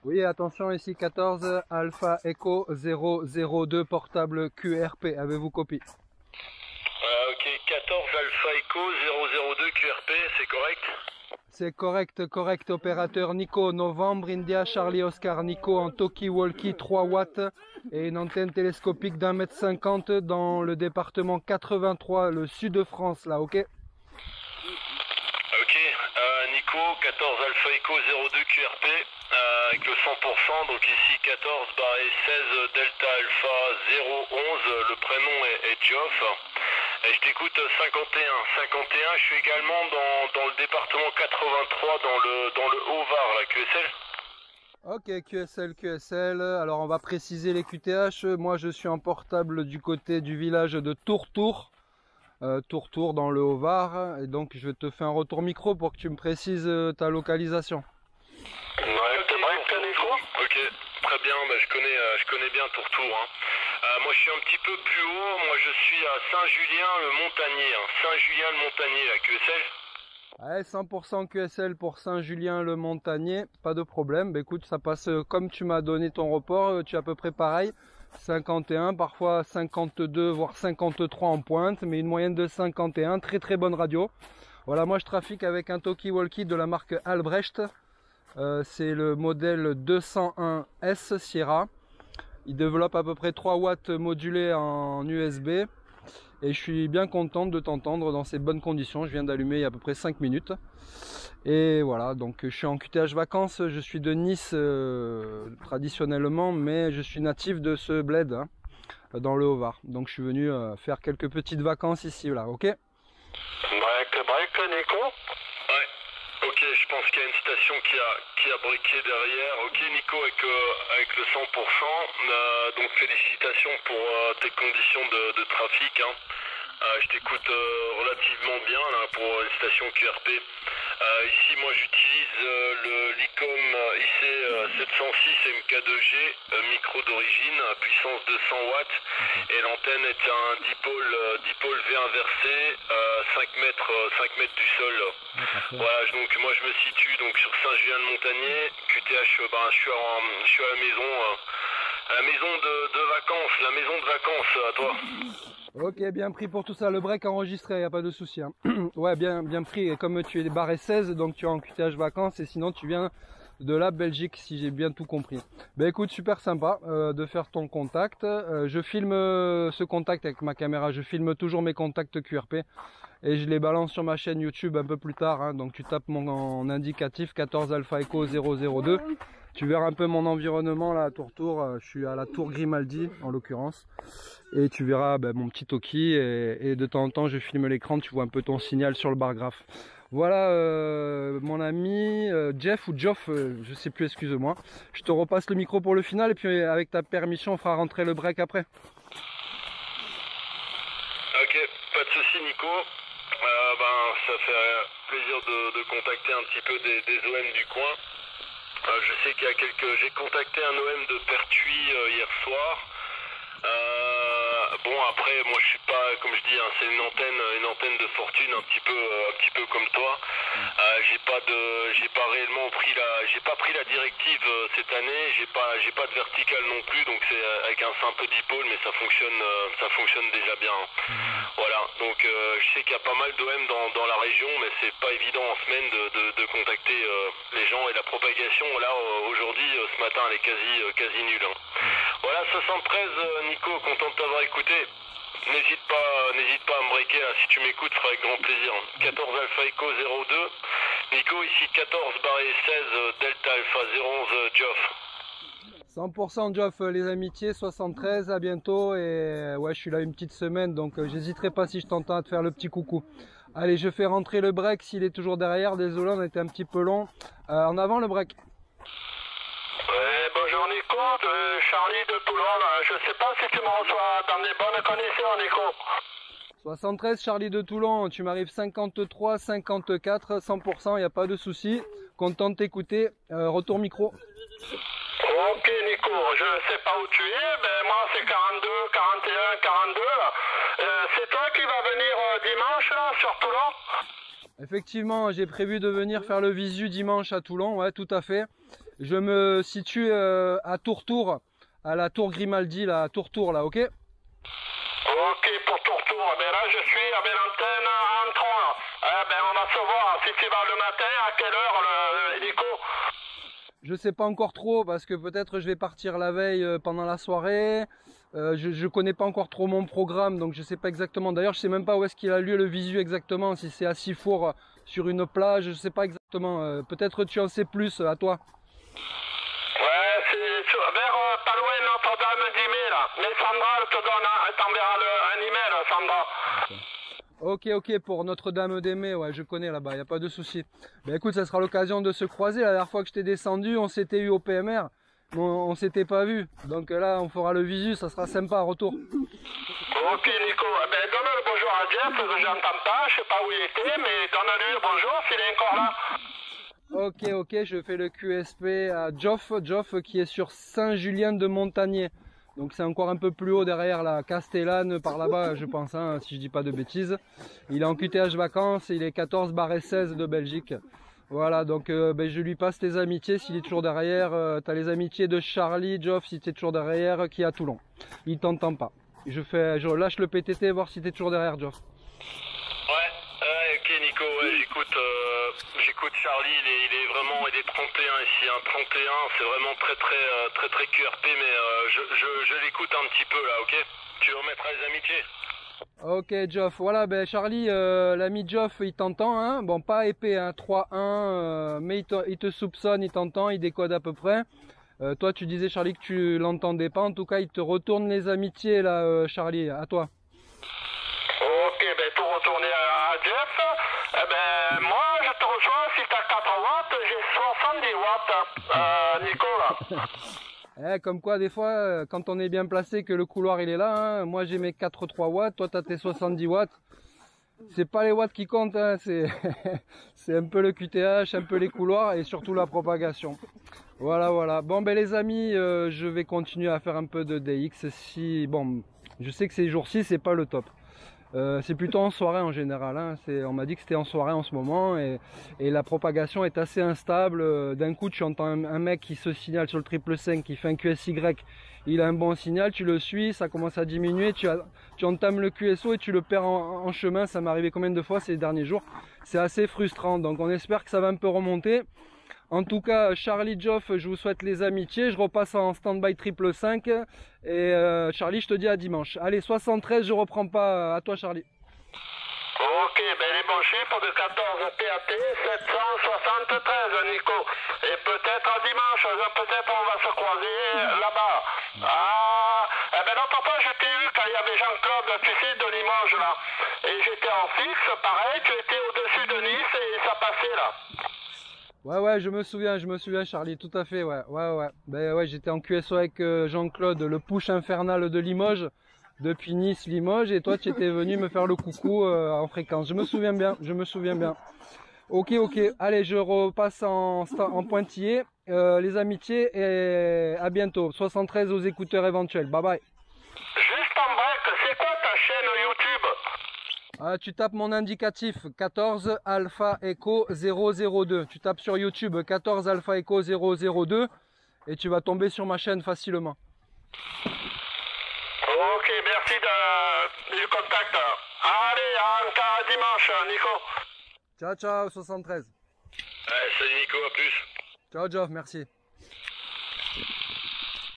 Oui, attention, ici 14 Alpha Echo 002 portable QRP. Avez-vous copie? Ok, 14 Alpha Echo 002 QRP, c'est correct? C'est correct, correct. Opérateur Nico, Novembre, India, Charlie, Oscar, Nico en talkie-walkie 3 watts et une antenne télescopique d'1,50 m dans le département 83, le sud de France, là, ok? Ok, Nico, 14 Alpha Echo 02 QRP, avec le 100%, donc ici 14 barré 16 Delta Alpha 011, le prénom est Geoff. Et je t'écoute 51, je suis également dans le département 83, dans le Haut-Var, la QSL. Ok, QSL. Alors on va préciser les QTH. Moi je suis en portable du côté du village de Tourtour. Tourtour dans le Haut-Var. Et donc je te fais un retour micro pour que tu me précises ta localisation. Ouais, t'es prêt, Nico? Ok, très bien, bah, je connais bien Tourtour. Hein. Moi je suis un petit peu plus haut, moi je suis à Saint-Julien-le-Montagnier. Hein. Saint-Julien-le-Montagnier, la QSL. Ouais, 100% QSL pour Saint-Julien-le-Montagnier, pas de problème. Bah, écoute, ça passe comme tu m'as donné ton report, tu es à peu près pareil. 51, parfois 52, voire 53 en pointe, mais une moyenne de 51, très très bonne radio. Voilà, moi je trafique avec un talkie-walkie de la marque Albrecht. C'est le modèle 201S Sierra. Il développe à peu près 3 watts modulés en USB. Et je suis bien content de t'entendre dans ces bonnes conditions. Je viens d'allumer il y a à peu près 5 minutes. Et voilà, donc je suis en QTH vacances. Je suis de Nice traditionnellement, mais je suis natif de ce bled hein, dans le Haut-Var. Donc je suis venu faire quelques petites vacances ici, là, ok? Break, Nico? Ouais, ok, je pense qu'il y a une station qui a briqué derrière. Ok, Nico, avec le 100%. Donc félicitations pour tes conditions de trafic. Hein. Je t'écoute relativement bien là, pour une station QRP. Ici, moi, j'utilise le LICOM IC706 MK2G, micro d'origine, puissance 200 watts. Et l'antenne est un dipôle V inversé, 5 mètres du sol. Voilà, donc moi, je me situe donc sur Saint-Julien-de-Montagnier. QTH, je suis à la maison de vacances, la maison de vacances, à toi. Ok, bien pris pour tout ça. Le break enregistré, il n'y a pas de souci. Hein. Ouais, bien pris. Et comme tu es barré 16, donc tu es en QTH vacances et sinon tu viens de la Belgique, si j'ai bien tout compris. Ben écoute, super sympa de faire ton contact. Je filme ce contact avec ma caméra. Je filme toujours mes contacts QRP et je les balance sur ma chaîne YouTube un peu plus tard. Hein. Donc tu tapes mon indicatif 14 Alpha Echo 002. Tu verras un peu mon environnement là à Tourtour. Je suis à la Tour Grimaldi en l'occurrence. Et tu verras mon petit talkie et de temps en temps je filme l'écran, tu vois un peu ton signal sur le bar graphe. Voilà mon ami Jeff ou Geoff, je sais plus, excuse-moi. Je te repasse le micro pour le final et puis avec ta permission on fera rentrer le break après. Ok, pas de souci Nico. Ça fait plaisir de contacter un petit peu des OM du coin. Je sais qu'il y a j'ai contacté un OM de Pertuis hier soir. Bon après moi je suis pas comme je dis hein, c'est une antenne de fortune un petit peu comme toi. J'ai pas réellement pris la directive cette année, j'ai pas de verticale non plus, donc c'est avec un simple dipôle mais ça fonctionne déjà bien. Voilà, donc je sais qu'il y a pas mal d'OM dans la région, mais c'est pas évident en semaine de contacter les gens et la propagation là aujourd'hui ce matin elle est quasi nulle. Hein. Voilà, 73 Nico, content de t'avoir écouté. N'hésite pas à me breaker là, si tu m'écoutes, ce sera avec grand plaisir. 14 Alpha Echo 02. Nico, ici 14 barré 16 Delta Alpha 011 Geoff. 100% Geoff, les amitiés, 73, à bientôt. Et ouais, je suis là une petite semaine, donc j'hésiterai pas si je t'entends à te faire le petit coucou. Allez, je fais rentrer le break s'il est toujours derrière. Désolé, on a été un petit peu long. En avant le break. Bonjour Nico, de Charlie de Toulon. Je sais pas si tu me reçois dans des bonnes conditions Nico. 73 Charlie de Toulon, tu m'arrives 53, 54, 100%, il n'y a pas de souci. Content de t'écouter. Retour micro. Ok Nico, je sais pas où tu es, ben moi c'est 42, 41, 42. C'est toi qui vas venir dimanche là sur Toulon? Effectivement, j'ai prévu de venir faire le visu dimanche à Toulon, ouais, tout à fait. Je me situe à Tourtour, à la tour Grimaldi, là, à Tourtour, là, ok? Ok, pour Tourtour. Ben là, je suis à Belle-Antenne en 3. Ben, on va se voir. Si tu vas le matin, à quelle heure, Nico? Je sais pas encore trop, parce que peut-être je vais partir la veille pendant la soirée. Je connais pas encore trop mon programme, donc je sais pas exactement. D'ailleurs, je sais même pas où est-ce qu'il a lieu le visu exactement, si c'est à Sifour, sur une plage, je sais pas exactement. Peut-être tu en sais plus, à toi. Ouais, c'est vers pas loin Notre-Dame-d'Imé, là. Mais Sandra, t'enverra un email, Sandra. Ok, pour Notre-Dame-d'Aimé, ouais, je connais là-bas, y a pas de souci. Ben écoute, ça sera l'occasion de se croiser. La dernière fois que je t'ai descendu, on s'était eu au PMR, mais on s'était pas vu. Donc là, on fera le visu, ça sera sympa, retour. Ok, Nico. Ben, donne le bonjour à Jeff, que j'entends pas, je sais pas où il était, mais donne-lui le bonjour s'il est encore là. Ok, je fais le QSP à Joff qui est sur Saint-Julien-de-Montagné. Donc c'est encore un peu plus haut derrière la Castellane, par là-bas je pense, hein, si je dis pas de bêtises. Il est en QTH vacances, il est 14/16 de Belgique. Voilà, donc ben, je lui passe tes amitiés s'il est toujours derrière. Tu as les amitiés de Charlie, Joff, si tu es toujours derrière, qui est à Toulon. Il t'entend pas. Je lâche le PTT, voir si tu es toujours derrière, Joff. Ouais, ok Nico, ouais, j'écoute Charlie, il est vraiment, il est 31 ici, hein, 31, c'est vraiment très QRP, mais je l'écoute un petit peu là, ok? Tu remettras les amitiés? Ok Joff, voilà, ben Charlie, l'ami Joff, il t'entend, hein, bon pas épais, hein, 3-1, mais il te soupçonne, il t'entend, il décode à peu près. Toi tu disais Charlie que tu l'entendais pas, en tout cas il te retourne les amitiés là, Charlie, à toi. Ok, ben pour retourner à Jeff, eh ben moi je te reçois, si t'as 4 watts, j'ai 70 watts, Nico là. Comme quoi des fois, quand on est bien placé, que le couloir il est là, hein, moi j'ai mes 4-3 watts, toi t'as tes 70 watts. C'est pas les watts qui comptent, hein, c'est un peu le QTH, un peu les couloirs et surtout la propagation. Voilà. Bon ben les amis, je vais continuer à faire un peu de DX. Si bon, je sais que ces jours-ci c'est pas le top. C'est plutôt en soirée en général, hein. On m'a dit que c'était en soirée en ce moment et la propagation est assez instable. D'un coup tu entends un mec qui se signale sur le 555 qui fait un QSY, il a un bon signal, tu le suis, ça commence à diminuer, tu entames le QSO et tu le perds en chemin. Ça m'est arrivé combien de fois ces derniers jours, c'est assez frustrant, donc on espère que ça va un peu remonter. En tout cas, Charlie, Joff, je vous souhaite les amitiés. Je repasse en stand-by 555. Et Charlie, je te dis à dimanche. Allez, 73, je reprends pas. À toi, Charlie. Ok, ben les bons chiffres de 14 PAT, 773, Nico. Et peut-être à dimanche, peut-être on va se croiser là-bas. Ah, eh ben l'autre fois je t'ai eu quand il y avait Jean-Claude, tu sais, de Limoges là. Et j'étais en fixe, pareil, tu étais au-dessus de Nice et ça passait là. Ouais, je me souviens Charlie, tout à fait, ouais. Ben ouais, j'étais en QSO avec Jean-Claude, le push infernal de Limoges, depuis Nice, Limoges, et toi tu étais venu me faire le coucou en fréquence. Je me souviens bien. Ok, allez, je repasse en pointillé, les amitiés, et à bientôt. 73 aux écouteurs éventuels, bye bye. Juste en break, c'est quoi ta chaîne YouTube? Tu tapes mon indicatif 14 Alpha Echo 002. Tu tapes sur YouTube 14 Alpha Echo 002 et tu vas tomber sur ma chaîne facilement. Ok, merci du contact. Allez, à dimanche, Nico. Ciao, 73. Salut Nico, à plus. Ciao, Geoff, merci.